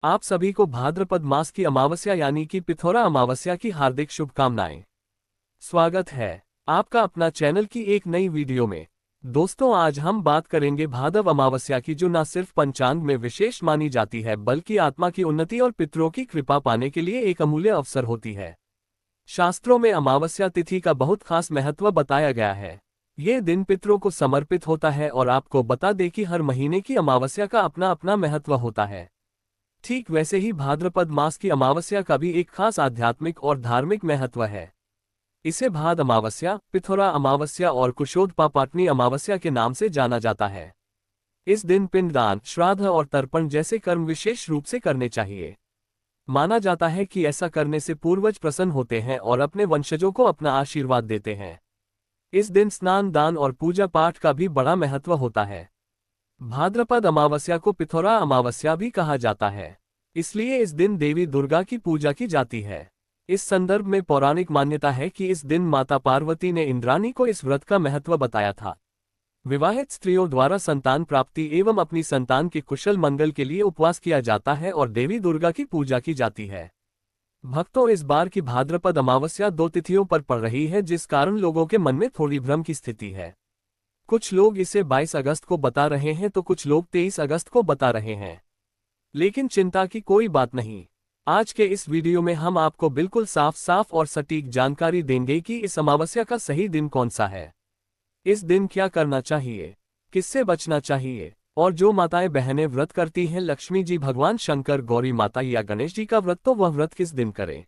आप सभी को भाद्रपद मास की अमावस्या यानी कि पिथौरा अमावस्या की हार्दिक शुभकामनाएं। स्वागत है आपका अपना चैनल की एक नई वीडियो में। दोस्तों, आज हम बात करेंगे भादव अमावस्या की, जो न सिर्फ पंचांग में विशेष मानी जाती है बल्कि आत्मा की उन्नति और पितरों की कृपा पाने के लिए एक अमूल्य अवसर होती है। शास्त्रों में अमावस्या तिथि का बहुत खास महत्व बताया गया है। ये दिन पितरों को समर्पित होता है और आपको बता दें कि हर महीने की अमावस्या का अपना अपना महत्व होता है। ठीक वैसे ही भाद्रपद मास की अमावस्या का भी एक खास आध्यात्मिक और धार्मिक महत्व है। इसे भाद अमावस्या, पिथौरा अमावस्या और कुशोदपापाटनी अमावस्या के नाम से जाना जाता है। इस दिन पिंडदान, श्राद्ध और तर्पण जैसे कर्म विशेष रूप से करने चाहिए। माना जाता है कि ऐसा करने से पूर्वज प्रसन्न होते हैं और अपने वंशजों को अपना आशीर्वाद देते हैं। इस दिन स्नान, दान और पूजा पाठ का भी बड़ा महत्व होता है। भाद्रपद अमावस्या को पिथौरा अमावस्या भी कहा जाता है, इसलिए इस दिन देवी दुर्गा की पूजा की जाती है। इस संदर्भ में पौराणिक मान्यता है कि इस दिन माता पार्वती ने इंद्राणी को इस व्रत का महत्व बताया था। विवाहित स्त्रियों द्वारा संतान प्राप्ति एवं अपनी संतान के कुशल मंगल के लिए उपवास किया जाता है और देवी दुर्गा की पूजा की जाती है। भक्तों, इस बार की भाद्रपद अमावस्या 2 तिथियों पर पड़ रही है, जिस कारण लोगों के मन में थोड़ी भ्रम की स्थिति है। कुछ लोग इसे 22 अगस्त को बता रहे हैं तो कुछ लोग 23 अगस्त को बता रहे हैं। लेकिन चिंता की कोई बात नहीं। आज के इस वीडियो में हम आपको बिल्कुल साफ साफ और सटीक जानकारी देंगे कि इस अमावस्या का सही दिन कौन सा है, इस दिन क्या करना चाहिए, किससे बचना चाहिए, और जो माताएं बहनें व्रत करती हैं लक्ष्मी जी, भगवान शंकर, गौरी माता या गणेश जी का व्रत, तो वह व्रत किस दिन करें,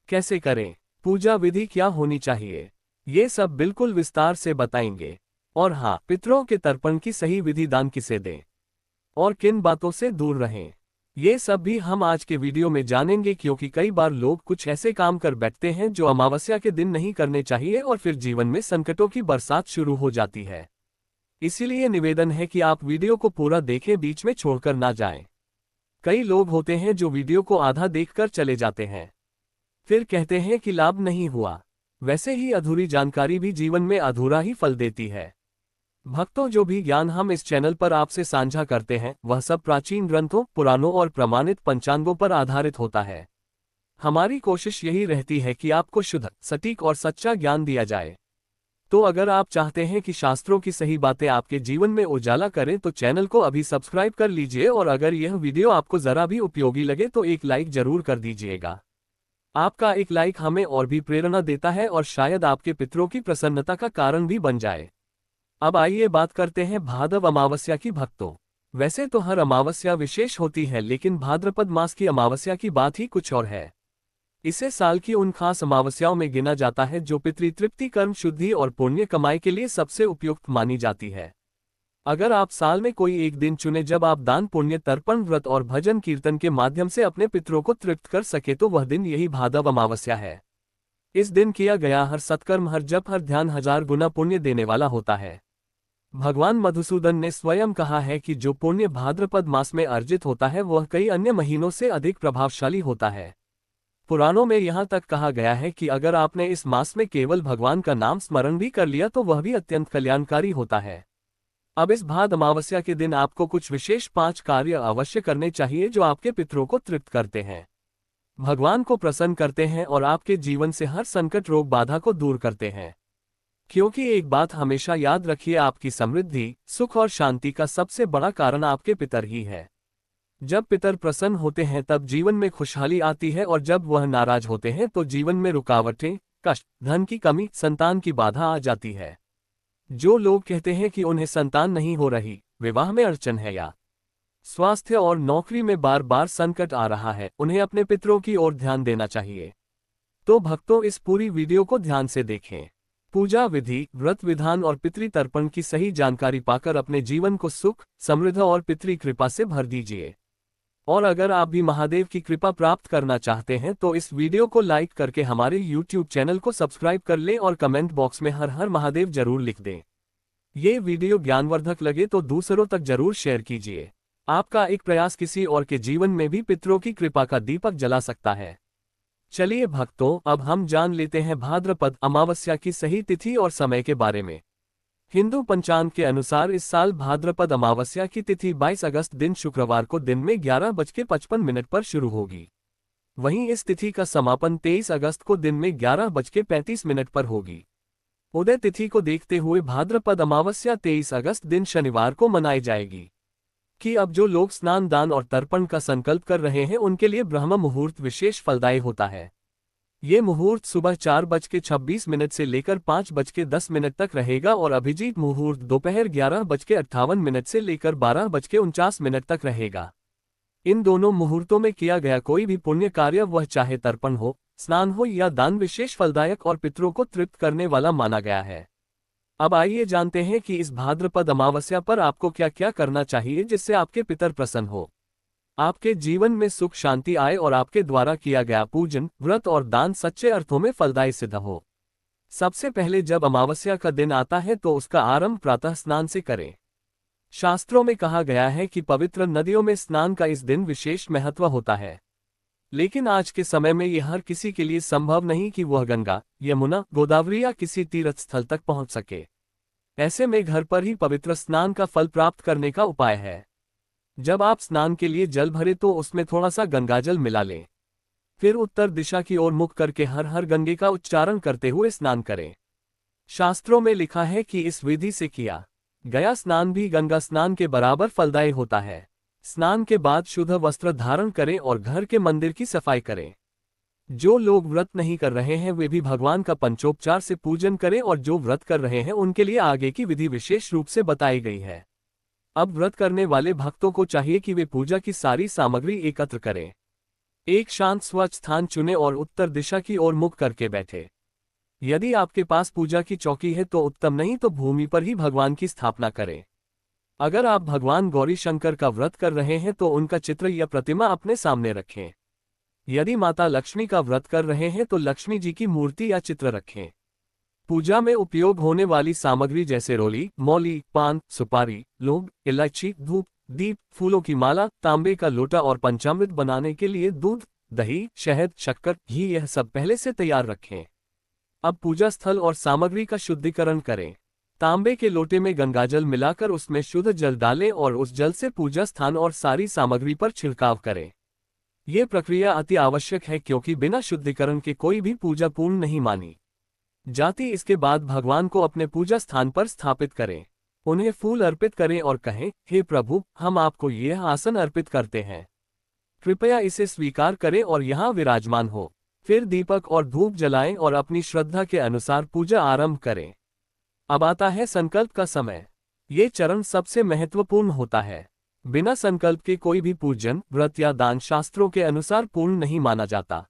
कैसे करें, पूजा विधि क्या होनी चाहिए, ये सब बिल्कुल विस्तार से बताएंगे। और हाँ, पितरों के तर्पण की सही विधि, दान किसे दें और किन बातों से दूर रहें, ये सब भी हम आज के वीडियो में जानेंगे। क्योंकि कई बार लोग कुछ ऐसे काम कर बैठते हैं जो अमावस्या के दिन नहीं करने चाहिए और फिर जीवन में संकटों की बरसात शुरू हो जाती है। इसीलिए निवेदन है कि आप वीडियो को पूरा देखें, बीच में छोड़कर ना जाएं। कई लोग होते हैं जो वीडियो को आधा देखकर चले जाते हैं, फिर कहते हैं कि लाभ नहीं हुआ। वैसे ही अधूरी जानकारी भी जीवन में अधूरा ही फल देती है। भक्तों, जो भी ज्ञान हम इस चैनल पर आपसे साझा करते हैं वह सब प्राचीन ग्रंथों, पुराणों और प्रमाणित पंचांगों पर आधारित होता है। हमारी कोशिश यही रहती है कि आपको शुद्ध, सटीक और सच्चा ज्ञान दिया जाए। तो अगर आप चाहते हैं कि शास्त्रों की सही बातें आपके जीवन में उजाला करें तो चैनल को अभी सब्सक्राइब कर लीजिए, और अगर यह वीडियो आपको जरा भी उपयोगी लगे तो एक लाइक जरूर कर दीजिएगा। आपका एक लाइक हमें और भी प्रेरणा देता है और शायद आपके पितरों की प्रसन्नता का कारण भी बन जाए। अब आइए बात करते हैं भादव अमावस्या की। भक्तों, वैसे तो हर अमावस्या विशेष होती है, लेकिन भाद्रपद मास की अमावस्या की बात ही कुछ और है। इसे साल की उन खास अमावस्याओं में गिना जाता है जो पितृतृप्ति, कर्म शुद्धि और पुण्य कमाई के लिए सबसे उपयुक्त मानी जाती है। अगर आप साल में कोई एक दिन चुने जब आप दान, पुण्य, तर्पण, व्रत और भजन कीर्तन के माध्यम से अपने पितरों को तृप्त कर सके तो वह दिन यही भादव अमावस्या है। इस दिन किया गया हर सत्कर्म, हर जप, हर ध्यान 1000 गुना पुण्य देने वाला होता है। भगवान मधुसूदन ने स्वयं कहा है कि जो पुण्य भाद्रपद मास में अर्जित होता है वह कई अन्य महीनों से अधिक प्रभावशाली होता है। पुराणों में यहाँ तक कहा गया है कि अगर आपने इस मास में केवल भगवान का नाम स्मरण भी कर लिया तो वह भी अत्यंत कल्याणकारी होता है। अब इस भाद अमावस्या के दिन आपको कुछ विशेष 5 कार्य अवश्य करने चाहिए जो आपके पितरों को तृप्त करते हैं, भगवान को प्रसन्न करते हैं और आपके जीवन से हर संकट, रोग, बाधा को दूर करते हैं। क्योंकि एक बात हमेशा याद रखिए, आपकी समृद्धि, सुख और शांति का सबसे बड़ा कारण आपके पितर ही है। जब पितर प्रसन्न होते हैं तब जीवन में खुशहाली आती है, और जब वह नाराज होते हैं तो जीवन में रुकावटें, कष्ट, धन की कमी, संतान की बाधा आ जाती है। जो लोग कहते हैं कि उन्हें संतान नहीं हो रही, विवाह में अड़चन है या स्वास्थ्य और नौकरी में बार बार संकट आ रहा है, उन्हें अपने पितरों की ओर ध्यान देना चाहिए। तो भक्तों, इस पूरी वीडियो को ध्यान से देखें। पूजा विधि, व्रत विधान और पितृ तर्पण की सही जानकारी पाकर अपने जीवन को सुख, समृद्ध और पितृ कृपा से भर दीजिए। और अगर आप भी महादेव की कृपा प्राप्त करना चाहते हैं तो इस वीडियो को लाइक करके हमारे YouTube चैनल को सब्सक्राइब कर लें और कमेंट बॉक्स में हर हर महादेव जरूर लिख दें। ये वीडियो ज्ञानवर्धक लगे तो दूसरों तक जरूर शेयर कीजिए। आपका एक प्रयास किसी और के जीवन में भी पितरों की कृपा का दीपक जला सकता है। चलिए भक्तों, अब हम जान लेते हैं भाद्रपद अमावस्या की सही तिथि और समय के बारे में। हिंदू पंचांग के अनुसार इस साल भाद्रपद अमावस्या की तिथि 22 अगस्त दिन शुक्रवार को दिन में 11:55 पर शुरू होगी। वहीं इस तिथि का समापन 23 अगस्त को दिन में 11:35 पर होगी। उदय तिथि को देखते हुए भाद्रपद अमावस्या 23 अगस्त दिन शनिवार को मनाई जाएगी। कि अब जो लोग स्नान दान और तर्पण का संकल्प कर रहे हैं उनके लिए ब्रह्म मुहूर्त विशेष फलदायी होता है। ये मुहूर्त सुबह 4:26 से लेकर 5:10 तक रहेगा और अभिजीत मुहूर्त दोपहर 11:58 से लेकर 12:49 तक रहेगा। इन दोनों मुहूर्तों में किया गया कोई भी पुण्य कार्य, वह चाहे तर्पण हो, स्नान हो या दान, विशेष फलदायक और पितरों को तृप्त करने वाला माना गया है। अब आइए जानते हैं कि इस भाद्रपद अमावस्या पर आपको क्या क्या करना चाहिए जिससे आपके पितर प्रसन्न हो, आपके जीवन में सुख शांति आए और आपके द्वारा किया गया पूजन, व्रत और दान सच्चे अर्थों में फलदायी सिद्ध हो। सबसे पहले जब अमावस्या का दिन आता है तो उसका आरंभ प्रातः स्नान से करें। शास्त्रों में कहा गया है कि पवित्र नदियों में स्नान का इस दिन विशेष महत्व होता है, लेकिन आज के समय में यह हर किसी के लिए संभव नहीं कि वह गंगा, यमुना, गोदावरी या किसी तीर्थ स्थल तक पहुंच सके। ऐसे में घर पर ही पवित्र स्नान का फल प्राप्त करने का उपाय है। जब आप स्नान के लिए जल भरे तो उसमें थोड़ा सा गंगाजल मिला लें। फिर उत्तर दिशा की ओर मुख करके हर हर गंगे का उच्चारण करते हुए स्नान करें। शास्त्रों में लिखा है कि इस विधि से किया गया स्नान भी गंगा स्नान के बराबर फलदायी होता है। स्नान के बाद शुद्ध वस्त्र धारण करें और घर के मंदिर की सफाई करें। जो लोग व्रत नहीं कर रहे हैं वे भी भगवान का पंचोपचार से पूजन करें और जो व्रत कर रहे हैं उनके लिए आगे की विधि विशेष रूप से बताई गई है। अब व्रत करने वाले भक्तों को चाहिए कि वे पूजा की सारी सामग्री एकत्र करें। एक शांत स्वच्छ स्थान चुनें और उत्तर दिशा की ओर मुख करके बैठे। यदि आपके पास पूजा की चौकी है तो उत्तम, नहीं तो भूमि पर ही भगवान की स्थापना करें। अगर आप भगवान गौरी शंकर का व्रत कर रहे हैं तो उनका चित्र या प्रतिमा अपने सामने रखें। यदि माता लक्ष्मी का व्रत कर रहे हैं तो लक्ष्मी जी की मूर्ति या चित्र रखें। पूजा में उपयोग होने वाली सामग्री जैसे रोली, मौली, पान, सुपारी, लौंग, इलायची, धूप, दीप, फूलों की माला, तांबे का लोटा और पंचामृत बनाने के लिए दूध, दही, शहद, शक्कर, घी, यह सब पहले से तैयार रखें। अब पूजा स्थल और सामग्री का शुद्धिकरण करें। तांबे के लोटे में गंगाजल मिलाकर उसमें शुद्ध जल डालें और उस जल से पूजा स्थान और सारी सामग्री पर छिड़काव करें। ये प्रक्रिया अति आवश्यक है क्योंकि बिना शुद्धिकरण के कोई भी पूजा पूर्ण नहीं मानी जाती। इसके बाद भगवान को अपने पूजा स्थान पर स्थापित करें, उन्हें फूल अर्पित करें और कहें, हे प्रभु, हम आपको यह आसन अर्पित करते हैं, कृपया इसे स्वीकार करें और यहाँ विराजमान हो। फिर दीपक और धूप जलाएं और अपनी श्रद्धा के अनुसार पूजा आरंभ करें। अब आता है संकल्प का समय। ये चरण सबसे महत्वपूर्ण होता है। बिना संकल्प के कोई भी पूजन, व्रत या दान शास्त्रों के अनुसार पूर्ण नहीं माना जाता।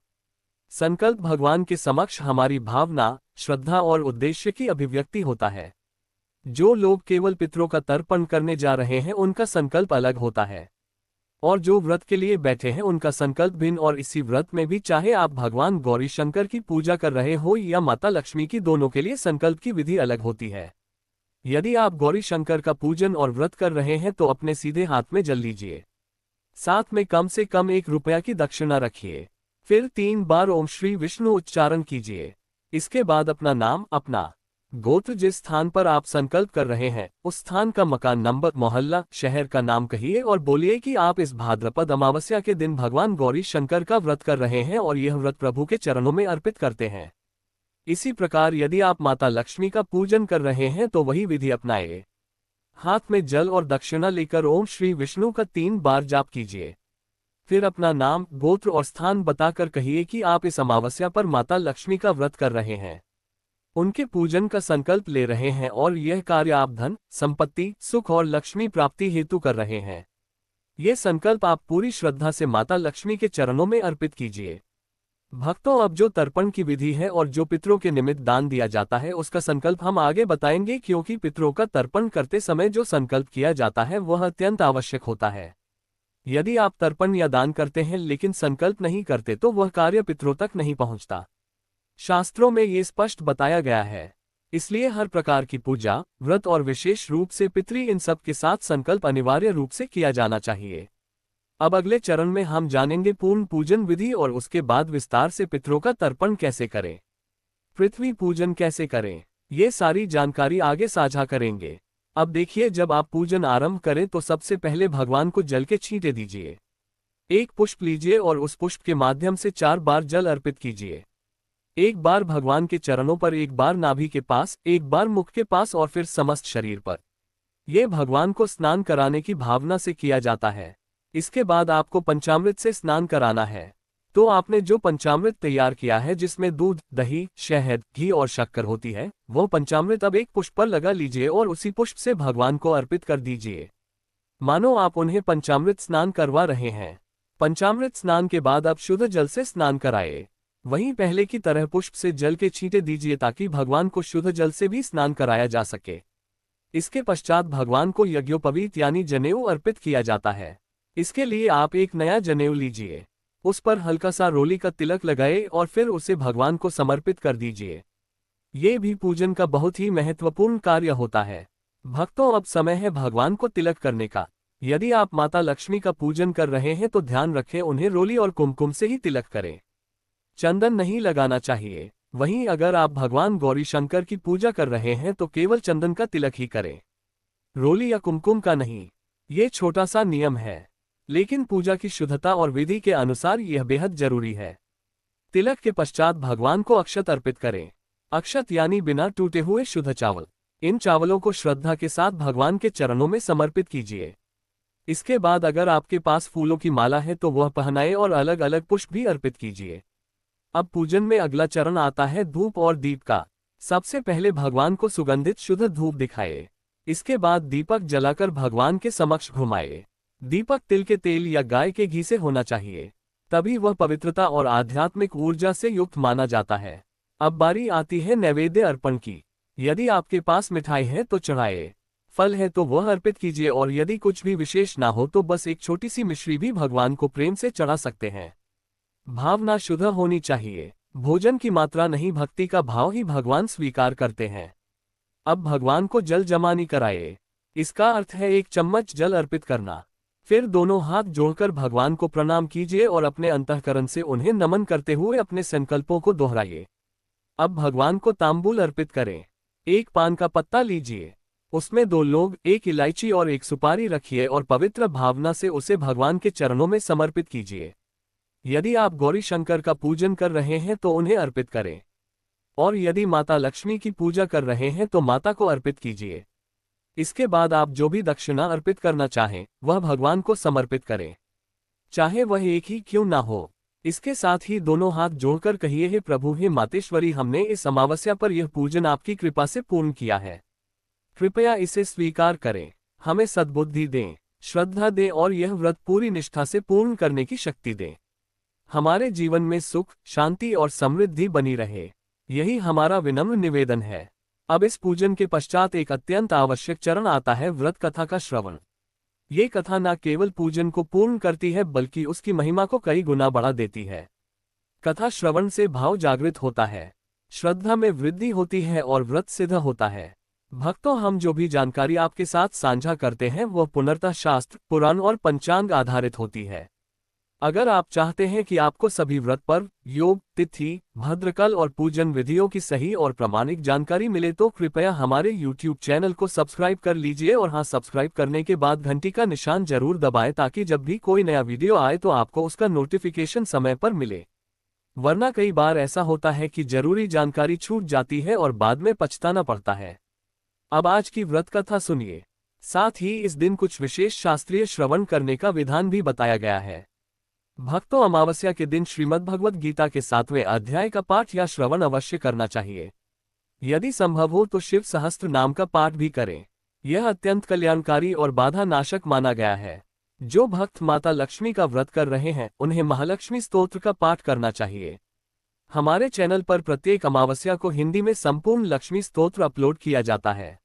संकल्प भगवान के समक्ष हमारी भावना, श्रद्धा और उद्देश्य की अभिव्यक्ति होता है। जो लोग केवल पितरों का तर्पण करने जा रहे हैं उनका संकल्प अलग होता है, और जो व्रत के लिए बैठे हैं उनका संकल्प भिन्न। और इसी व्रत में भी चाहे आप भगवान गौरी शंकर की पूजा कर रहे हो या माता लक्ष्मी की, दोनों के लिए संकल्प की विधि अलग होती है। यदि आप गौरी शंकर का पूजन और व्रत कर रहे हैं तो अपने सीधे हाथ में जल लीजिए। साथ में कम से कम 1 रुपया की दक्षिणा रखिए। फिर 3 बार ओम श्री विष्णु उच्चारण कीजिए। इसके बाद अपना नाम, अपना गोत्र, जिस स्थान पर आप संकल्प कर रहे हैं उस स्थान का मकान नंबर, मोहल्ला, शहर का नाम कहिए और बोलिए कि आप इस भाद्रपद अमावस्या के दिन भगवान गौरी शंकर का व्रत कर रहे हैं और यह व्रत प्रभु के चरणों में अर्पित करते हैं। इसी प्रकार यदि आप माता लक्ष्मी का पूजन कर रहे हैं तो वही विधि अपनाइए। हाथ में जल और दक्षिणा लेकर ओम श्री विष्णु का 3 बार जाप कीजिए। फिर अपना नाम, गोत्र और स्थान बताकर कहिए कि आप इस अमावस्या पर माता लक्ष्मी का व्रत कर रहे हैं, उनके पूजन का संकल्प ले रहे हैं और यह कार्य आप धन, संपत्ति, सुख और लक्ष्मी प्राप्ति हेतु कर रहे हैं। ये संकल्प आप पूरी श्रद्धा से माता लक्ष्मी के चरणों में अर्पित कीजिए। भक्तों, अब जो तर्पण की विधि है और जो पितरों के निमित्त दान दिया जाता है उसका संकल्प हम आगे बताएंगे, क्योंकि पितरों का तर्पण करते समय जो संकल्प किया जाता है वह अत्यंत आवश्यक होता है। यदि आप तर्पण या दान करते हैं लेकिन संकल्प नहीं करते तो वह कार्य पितरों तक नहीं पहुंचता। शास्त्रों में ये स्पष्ट बताया गया है। इसलिए हर प्रकार की पूजा, व्रत और विशेष रूप से पितृ, इन सब के साथ संकल्प अनिवार्य रूप से किया जाना चाहिए। अब अगले चरण में हम जानेंगे पूर्ण पूजन विधि और उसके बाद विस्तार से पितरों का तर्पण कैसे करें, पृथ्वी पूजन कैसे करें। ये सारी जानकारी आगे साझा करेंगे। अब देखिए, जब आप पूजन आरंभ करें तो सबसे पहले भगवान को जल के छींटे दीजिए। एक पुष्प लीजिए और उस पुष्प के माध्यम से 4 बार जल अर्पित कीजिए। एक बार भगवान के चरणों पर, एक बार नाभि के पास, एक बार मुख के पास और फिर समस्त शरीर पर। यह भगवान को स्नान कराने की भावना से किया जाता है। इसके बाद आपको पंचामृत से स्नान कराना है। तो आपने जो पंचामृत तैयार किया है, जिसमें दूध, दही, शहद, घी और शक्कर होती है, वो पंचामृत अब एक पुष्प पर लगा लीजिए और उसी पुष्प से भगवान को अर्पित कर दीजिए। मानो आप उन्हें पंचामृत स्नान करवा रहे हैं। पंचामृत स्नान के बाद आप शुद्ध जल से स्नान कराए। वहीं पहले की तरह पुष्प से जल के छींटे दीजिए ताकि भगवान को शुद्ध जल से भी स्नान कराया जा सके। इसके पश्चात भगवान को यज्ञोपवीत यानी जनेऊ अर्पित किया जाता है। इसके लिए आप एक नया जनेऊ लीजिए, उस पर हल्का सा रोली का तिलक लगाए और फिर उसे भगवान को समर्पित कर दीजिए। ये भी पूजन का बहुत ही महत्वपूर्ण कार्य होता है। भक्तों, अब समय है भगवान को तिलक करने का। यदि आप माता लक्ष्मी का पूजन कर रहे हैं तो ध्यान रखें उन्हें रोली और कुमकुम से ही तिलक करें। चंदन नहीं लगाना चाहिए। वहीं अगर आप भगवान गौरी शंकर की पूजा कर रहे हैं तो केवल चंदन का तिलक ही करें, रोली या कुमकुम का नहीं। ये छोटा सा नियम है, लेकिन पूजा की शुद्धता और विधि के अनुसार यह बेहद जरूरी है। तिलक के पश्चात भगवान को अक्षत अर्पित करें। अक्षत यानी बिना टूटे हुए शुद्ध चावल। इन चावलों को श्रद्धा के साथ भगवान के चरणों में समर्पित कीजिए। इसके बाद अगर आपके पास फूलों की माला है तो वह पहनाए और अलग अलग पुष्प भी अर्पित कीजिए। अब पूजन में अगला चरण आता है धूप और दीप का। सबसे पहले भगवान को सुगंधित शुद्ध धूप दिखाए। इसके बाद दीपक जलाकर भगवान के समक्ष घुमाए। दीपक तिल के तेल या गाय के घी से होना चाहिए, तभी वह पवित्रता और आध्यात्मिक ऊर्जा से युक्त माना जाता है। अब बारी आती है नैवेद्य अर्पण की। यदि आपके पास मिठाई है तो चढ़ाए, फल है तो वह अर्पित कीजिए और यदि कुछ भी विशेष ना हो तो बस एक छोटी सी मिश्री भी भगवान को प्रेम से चढ़ा सकते हैं। भावना शुद्ध होनी चाहिए। भोजन की मात्रा नहीं, भक्ति का भाव ही भगवान स्वीकार करते हैं। अब भगवान को जल जमानी कराए। इसका अर्थ है 1 चम्मच जल अर्पित करना। फिर दोनों हाथ जोड़कर भगवान को प्रणाम कीजिए और अपने अंतःकरण से उन्हें नमन करते हुए अपने संकल्पों को दोहराइए। अब भगवान को तांबूल अर्पित करें। 1 पान का पत्ता लीजिए, उसमें 2 लौंग, 1 इलायची और 1 सुपारी रखिए और पवित्र भावना से उसे भगवान के चरणों में समर्पित कीजिए। यदि आप गौरी शंकर का पूजन कर रहे हैं तो उन्हें अर्पित करें, और यदि माता लक्ष्मी की पूजा कर रहे हैं तो माता को अर्पित कीजिए। इसके बाद आप जो भी दक्षिणा अर्पित करना चाहें वह भगवान को समर्पित करें, चाहे वह एक ही क्यों ना हो। इसके साथ ही दोनों हाथ जोड़कर कहिए, हे प्रभु, हे मातेश्वरी, हमने इस अमावस्या पर यह पूजन आपकी कृपा से पूर्ण किया है। कृपया इसे स्वीकार करें, हमें सद्बुद्धि दें, श्रद्धा दें और यह व्रत पूरी निष्ठा से पूर्ण करने की शक्ति दें। हमारे जीवन में सुख, शांति और समृद्धि बनी रहे, यही हमारा विनम्र निवेदन है। अब इस पूजन के पश्चात एक अत्यंत आवश्यक चरण आता है व्रत कथा का श्रवण। ये कथा न केवल पूजन को पूर्ण करती है बल्कि उसकी महिमा को कई गुना बढ़ा देती है। कथा श्रवण से भाव जागृत होता है, श्रद्धा में वृद्धि होती है और व्रत सिद्ध होता है। भक्तों, हम जो भी जानकारी आपके साथ साझा करते हैं वह पूर्णतः शास्त्र, पुराण और पंचांग आधारित होती है। अगर आप चाहते हैं कि आपको सभी व्रत पर्व, योग, तिथि, भद्रकाल और पूजन विधियों की सही और प्रामाणिक जानकारी मिले तो कृपया हमारे YouTube चैनल को सब्सक्राइब कर लीजिए और हाँ, सब्सक्राइब करने के बाद घंटी का निशान जरूर दबाएं ताकि जब भी कोई नया वीडियो आए तो आपको उसका नोटिफिकेशन समय पर मिले। वरना कई बार ऐसा होता है कि जरूरी जानकारी छूट जाती है और बाद में पछताना पड़ता है। अब आज की व्रत कथा सुनिए। साथ ही इस दिन कुछ विशेष शास्त्रीय श्रवण करने का विधान भी बताया गया है। भक्तों, अमावस्या के दिन श्रीमद् भगवद गीता के 7वें अध्याय का पाठ या श्रवण अवश्य करना चाहिए। यदि संभव हो तो शिव सहस्त्र नाम का पाठ भी करें। यह अत्यंत कल्याणकारी और बाधा नाशक माना गया है। जो भक्त माता लक्ष्मी का व्रत कर रहे हैं उन्हें महालक्ष्मी स्तोत्र का पाठ करना चाहिए। हमारे चैनल पर प्रत्येक अमावस्या को हिंदी में संपूर्ण लक्ष्मी स्तोत्र अपलोड किया जाता है।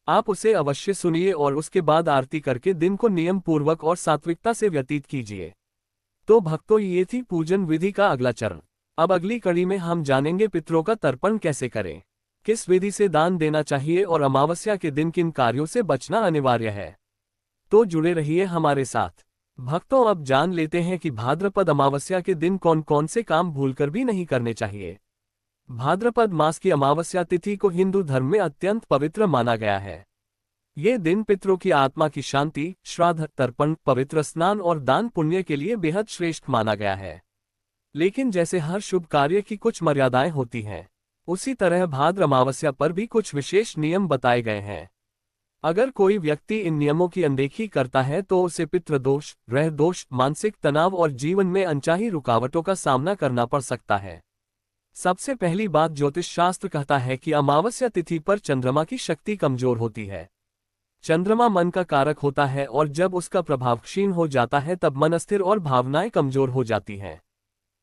आप उसे अवश्य सुनिए और उसके बाद आरती करके दिन को नियम पूर्वक और सात्विकता से व्यतीत कीजिए। तो भक्तों, ये थी पूजन विधि का अगला चरण। अब अगली कड़ी में हम जानेंगे पितरों का तर्पण कैसे करें, किस विधि से दान देना चाहिए और अमावस्या के दिन किन कार्यों से बचना अनिवार्य है। तो जुड़े रहिए हमारे साथ। भक्तों, अब जान लेते हैं कि भाद्रपद अमावस्या के दिन कौन कौन से काम भूलकर भी नहीं करने चाहिए। भाद्रपद मास की अमावस्या तिथि को हिंदू धर्म में अत्यंत पवित्र माना गया है। ये दिन पितरों की आत्मा की शांति, श्राद्ध, तर्पण, पवित्र स्नान और दान पुण्य के लिए बेहद श्रेष्ठ माना गया है। लेकिन जैसे हर शुभ कार्य की कुछ मर्यादाएं होती हैं, उसी तरह भाद्र अमावस्या पर भी कुछ विशेष नियम बताए गए हैं। अगर कोई व्यक्ति इन नियमों की अनदेखी करता है तो उसे पितृदोष, ग्रह दोष, मानसिक तनाव और जीवन में अनचाही रुकावटों का सामना करना पड़ सकता है। सबसे पहली बात, ज्योतिष शास्त्र कहता है कि अमावस्या तिथि पर चंद्रमा की शक्ति कमजोर होती है। चंद्रमा मन का कारक होता है और जब उसका प्रभाव क्षीण हो जाता है तब मन अस्थिर और भावनाएं कमजोर हो जाती हैं।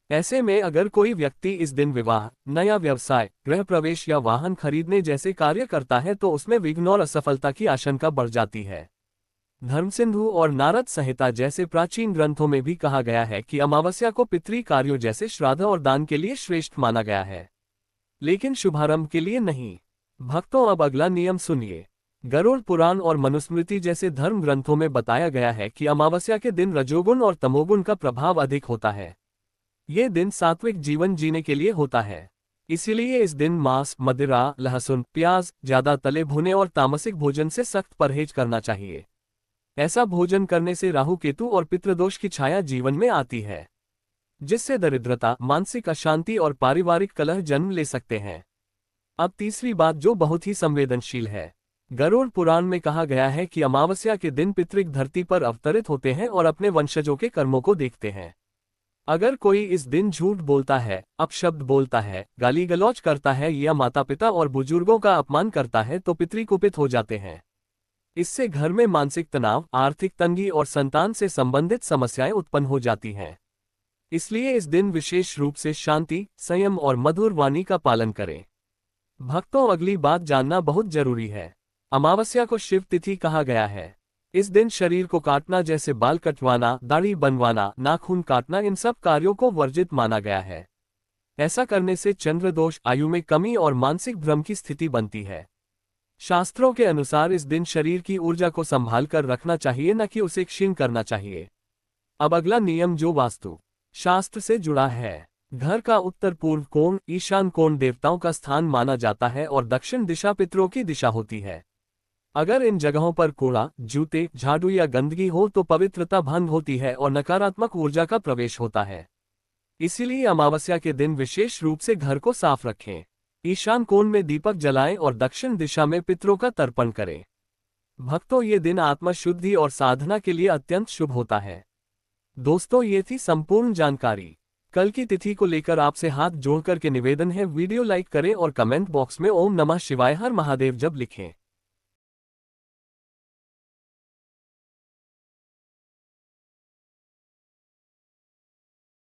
ऐसे में अगर कोई व्यक्ति इस दिन विवाह, नया व्यवसाय, गृह प्रवेश या वाहन खरीदने जैसे कार्य करता है तो उसमें विघ्न और असफलता की आशंका बढ़ जाती है। धर्मसिंधु और नारद संहिता जैसे प्राचीन ग्रंथों में भी कहा गया है कि अमावस्या को पितृ कार्यों जैसे श्राद्ध और दान के लिए श्रेष्ठ माना गया है, लेकिन शुभारंभ के लिए नहीं। भक्तों, अब अगला नियम सुनिए। गरुड़ पुराण और मनुस्मृति जैसे धर्म ग्रंथों में बताया गया है कि अमावस्या के दिन रजोगुण और तमोगुण का प्रभाव अधिक होता है। ये दिन सात्विक जीवन जीने के लिए होता है। इसीलिए इस दिन मांस, मदिरा, लहसुन, प्याज, ज्यादा तले भुने और तामसिक भोजन से सख्त परहेज करना चाहिए। ऐसा भोजन करने से राहु केतु और पितृदोष की छाया जीवन में आती है, जिससे दरिद्रता, मानसिक अशांति और पारिवारिक कलह जन्म ले सकते हैं। अब तीसरी बात जो बहुत ही संवेदनशील है। गरुड़ पुराण में कहा गया है कि अमावस्या के दिन पितृग धरती पर अवतरित होते हैं और अपने वंशजों के कर्मों को देखते हैं। अगर कोई इस दिन झूठ बोलता है, अपशब्द बोलता है, गाली गलौज करता है या माता पिता और बुजुर्गों का अपमान करता है तो पितृ कुपित हो जाते हैं। इससे घर में मानसिक तनाव, आर्थिक तंगी और संतान से संबंधित समस्याएं उत्पन्न हो जाती हैं। इसलिए इस दिन विशेष रूप से शांति, संयम और मधुर वाणी का पालन करें। भक्तों, अगली बात जानना बहुत जरूरी है। अमावस्या को शिव तिथि कहा गया है। इस दिन शरीर को काटना जैसे बाल कटवाना, दाढ़ी बनवाना, नाखून काटना, इन सब कार्यों को वर्जित माना गया है। ऐसा करने से चंद्रदोष, आयु में कमी और मानसिक भ्रम की स्थिति बनती है। शास्त्रों के अनुसार इस दिन शरीर की ऊर्जा को संभाल कर रखना चाहिए, न कि उसे क्षीण करना चाहिए। अब अगला नियम जो वास्तु शास्त्र से जुड़ा है। घर का उत्तर पूर्व कोण, ईशान कोण देवताओं का स्थान माना जाता है और दक्षिण दिशा पितरों की दिशा होती है। अगर इन जगहों पर कूड़ा, जूते, झाड़ू या गंदगी हो तो पवित्रता भंग होती है और नकारात्मक ऊर्जा का प्रवेश होता है। इसीलिए अमावस्या के दिन विशेष रूप से घर को साफ रखें। ईशान कोण में दीपक जलाएं और दक्षिण दिशा में पितरों का तर्पण करें। भक्तों, ये दिन आत्मा शुद्धि और साधना के लिए अत्यंत शुभ होता है। दोस्तों, ये थी संपूर्ण जानकारी। कल की तिथि को लेकर आपसे हाथ जोड़कर के निवेदन है, वीडियो लाइक करें और कमेंट बॉक्स में ओम नमः शिवाय हर महादेव जब लिखें।